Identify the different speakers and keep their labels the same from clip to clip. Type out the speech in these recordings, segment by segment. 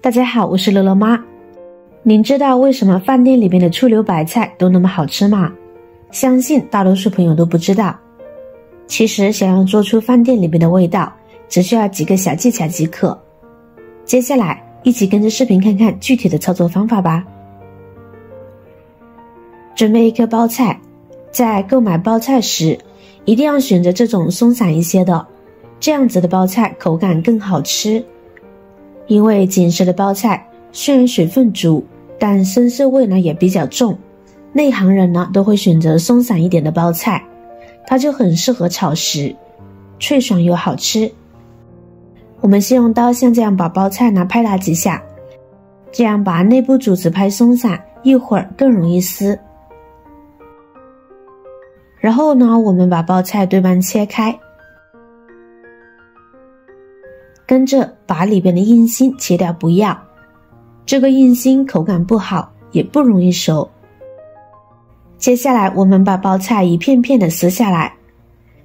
Speaker 1: 大家好，我是乐乐妈。您知道为什么饭店里面的醋溜白菜都那么好吃吗？相信大多数朋友都不知道。其实想要做出饭店里面的味道，只需要几个小技巧即可。接下来一起跟着视频看看具体的操作方法吧。准备一颗包菜，在购买包菜时，一定要选择这种松散一些的，这样子的包菜口感更好吃。因为紧实的包菜虽然水分足，但生涩味呢也比较重，内行人呢都会选择松散一点的包菜，它就很适合炒食，脆爽又好吃。我们先用刀像这样把包菜呢拍打几下，这样把内部组织拍松散，一会儿更容易撕。然后呢，我们把包菜对半切开，跟着把里边的硬心切掉不要，这个硬心口感不好，也不容易熟。接下来我们把包菜一片片的撕下来，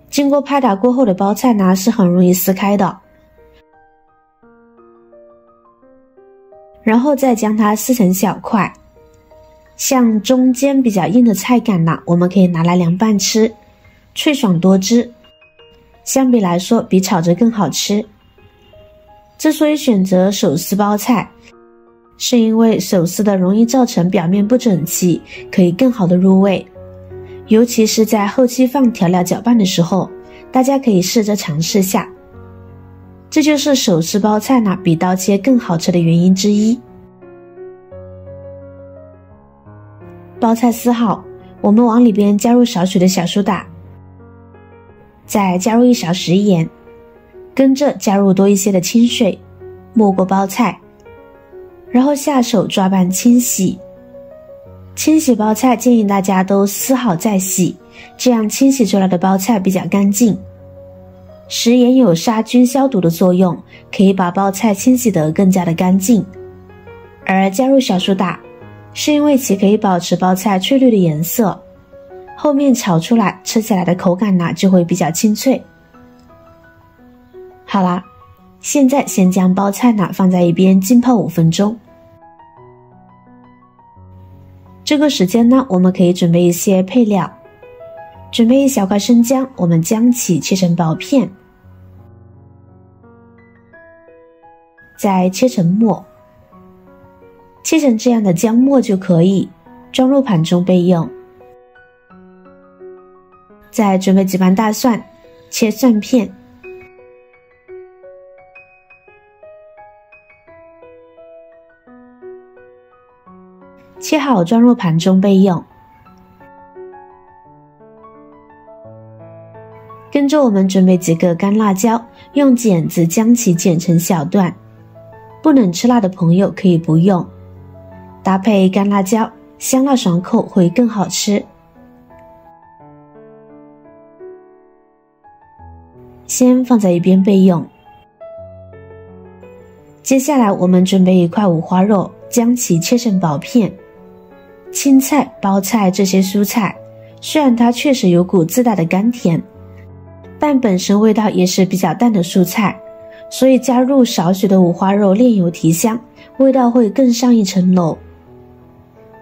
Speaker 1: 经过拍打过后的包菜呢是很容易撕开的。然后再将它撕成小块，像中间比较硬的菜杆呢，我们可以拿来凉拌吃，脆爽多汁，相比来说比炒着更好吃。之所以选择手撕包菜，是因为手撕的容易造成表面不整齐，可以更好的入味。尤其是在后期放调料搅拌的时候，大家可以试着尝试下。这就是手撕包菜呢比刀切更好吃的原因之一。包菜撕好，我们往里边加入少许的小苏打，再加入1勺食盐，跟着加入多一些的清水，没过包菜，然后下手抓拌清洗。清洗包菜建议大家都撕好再洗，这样清洗出来的包菜比较干净。食盐有杀菌消毒的作用，可以把包菜清洗得更加的干净。而加入小苏打，是因为其可以保持包菜翠绿的颜色，后面炒出来吃起来的口感呢就会比较清脆。好啦，现在先将包菜呢放在一边浸泡5分钟。这个时间呢，我们可以准备一些配料。准备1小块生姜，我们将其切成薄片，再切成末，切成这样的姜末就可以装入盘中备用。再准备几瓣大蒜，切蒜片，切好装入盘中备用。跟着我们准备几个干辣椒，用剪子将其剪成小段，不能吃辣的朋友可以不用，搭配干辣椒，香辣爽口会更好吃。先放在一边备用。接下来我们准备1块五花肉，将其切成薄片。青菜、包菜这些蔬菜，虽然它确实有股自带的甘甜，但本身味道也是比较淡的蔬菜，所以加入少许的五花肉炼油提香，味道会更上一层楼。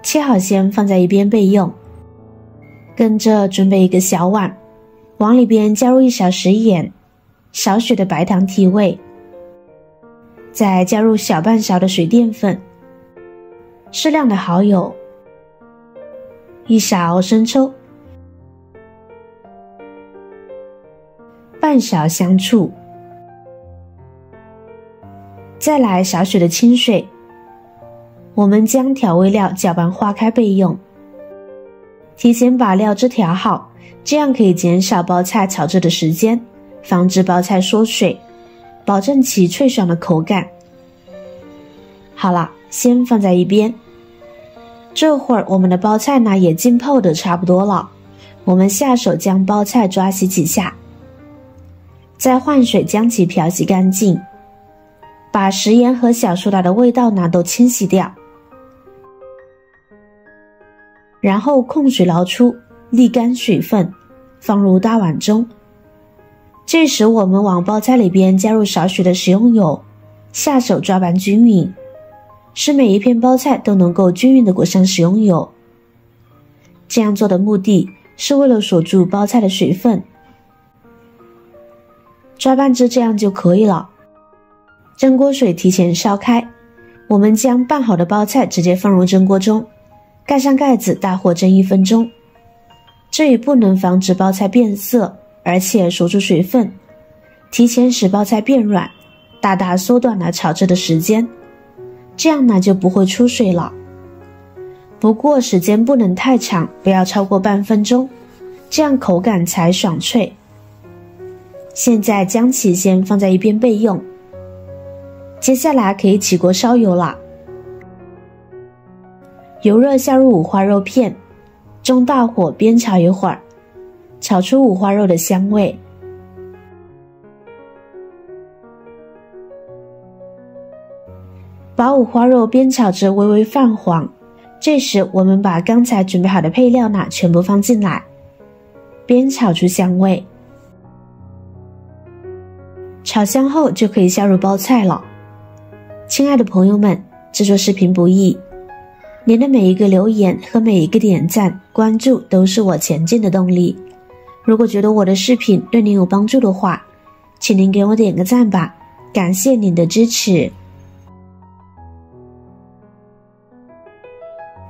Speaker 1: 切好先放在一边备用。跟着准备1个小碗，往里边加入1勺食盐，少许的白糖提味，再加入小半勺的水淀粉，适量的蚝油，1勺生抽，半勺香醋，再来少许的清水。我们将调味料搅拌化开备用。提前把料汁调好，这样可以减少包菜炒制的时间，防止包菜缩水，保证其脆爽的口感。好了，先放在一边。这会儿我们的包菜呢也浸泡的差不多了，我们下手将包菜抓洗几下，再换水将其漂洗干净，把食盐和小苏打的味道呢都清洗掉，然后控水捞出，沥干水分，放入大碗中。这时我们往包菜里边加入少许的食用油，下手抓拌均匀，使每一片包菜都能够均匀地裹上食用油。这样做的目的是为了锁住包菜的水分。抓半只这样就可以了。蒸锅水提前烧开，我们将拌好的包菜直接放入蒸锅中，盖上盖子，大火蒸1分钟。这也不能防止包菜变色，而且锁住水分，提前使包菜变软，大大缩短了炒制的时间，这样呢就不会出水了。不过时间不能太长，不要超过半分钟，这样口感才爽脆。现在将其先放在一边备用。接下来可以起锅烧油了。油热下入五花肉片，中大火煸炒一会儿，炒出五花肉的香味。把五花肉煸炒至微微泛黄，这时我们把刚才准备好的配料呢全部放进来，煸炒出香味。炒香后就可以下入包菜了。亲爱的朋友们，制作视频不易，您的每一个留言和每一个点赞、关注都是我前进的动力。如果觉得我的视频对您有帮助的话，请您给我点个赞吧，感谢您的支持。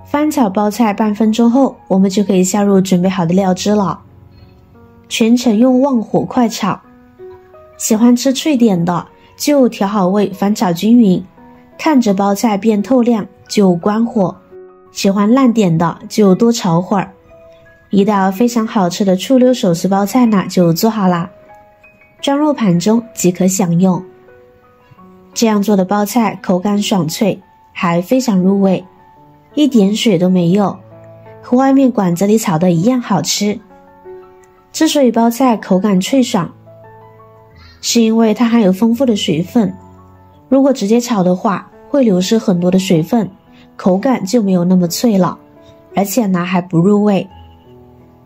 Speaker 1: 翻炒包菜半分钟后，我们就可以下入准备好的料汁了。全程用旺火快炒，喜欢吃脆点的就调好味，翻炒均匀，看着包菜变透亮就关火，喜欢烂点的就多炒会儿。一道非常好吃的醋溜手撕包菜呢就做好啦，装入盘中即可享用。这样做的包菜口感爽脆，还非常入味，一点水都没有，和外面馆子里炒的一样好吃。之所以包菜口感脆爽，是因为它含有丰富的水分，如果直接炒的话会流失很多的水分，口感就没有那么脆了，而且呢还不入味。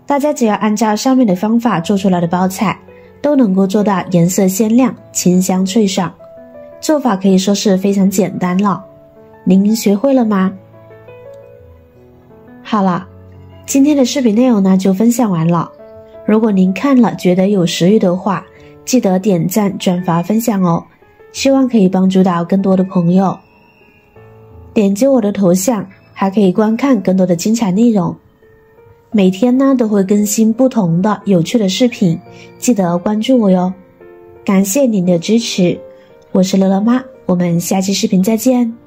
Speaker 1: 大家只要按照上面的方法做出来的包菜，都能够做到颜色鲜亮、清香脆爽。做法可以说是非常简单了，您学会了吗？好了，今天的视频内容呢就分享完了。如果您看了觉得有食欲的话，记得点赞、转发、分享哦，希望可以帮助到更多的朋友。点击我的头像，还可以观看更多的精彩内容。每天呢都会更新不同的有趣的视频，记得关注我哟。感谢您的支持，我是乐乐妈，我们下期视频再见。